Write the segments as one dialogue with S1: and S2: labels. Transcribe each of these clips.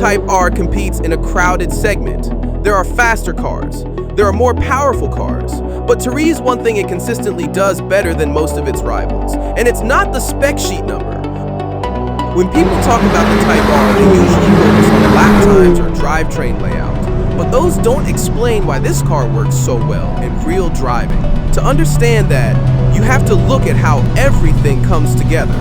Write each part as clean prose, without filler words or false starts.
S1: Type R competes in a crowded segment. There are faster cars. There are more powerful cars. But Therese, one thing it consistently does better than most of its rivals, and it's not the spec sheet number. When people talk about the Type R, they usually focus on lap times or drivetrain layout. But those don't explain why this car works so well in real driving. To understand that, you have to look at how everything comes together.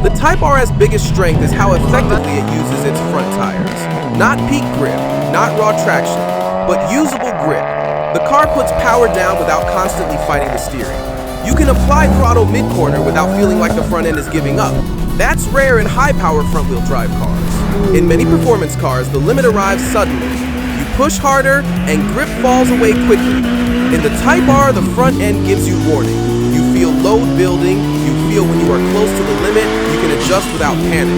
S1: The Type R's biggest strength is how effectively it uses its front tires. Not peak grip, not raw traction, but usable grip. The car puts power down without constantly fighting the steering. You can apply throttle mid-corner without feeling like the front end is giving up. That's rare in high-power front-wheel drive cars. In many performance cars, the limit arrives suddenly. You push harder, and grip falls away quickly. In the Type R, the front end gives you warning. You feel load building, you feel when you are close to the limit, you can adjust without panic.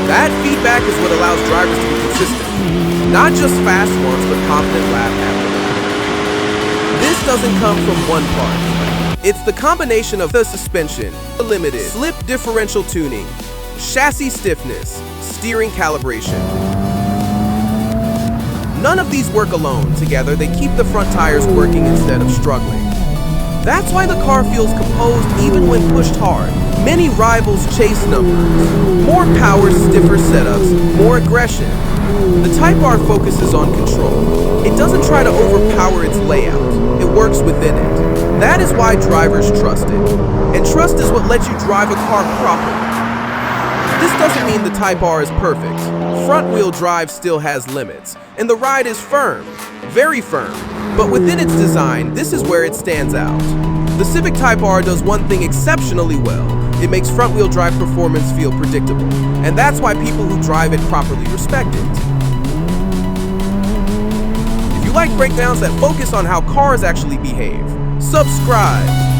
S1: That feedback is what allows drivers to be consistent. Not just fast ones, but confident lap after lap. This doesn't come from one part. It's the combination of the suspension, the limited, slip differential tuning, chassis stiffness, steering calibration. None of these work alone. Together, they keep the front tires working instead of struggling. That's why the car feels composed even when pushed hard. Many rivals chase numbers. More power, stiffer setups, more aggression. The Type R focuses on control. It doesn't try to overpower its layout. It works within it. That is why drivers trust it. And trust is what lets you drive a car properly. This doesn't mean the Type R is perfect. Front-wheel drive still has limits, and the ride is firm, very firm. But within its design, this is where it stands out. The Civic Type R does one thing exceptionally well. It makes front-wheel drive performance feel predictable, and that's why people who drive it properly respect it. If you like breakdowns that focus on how cars actually behave, subscribe.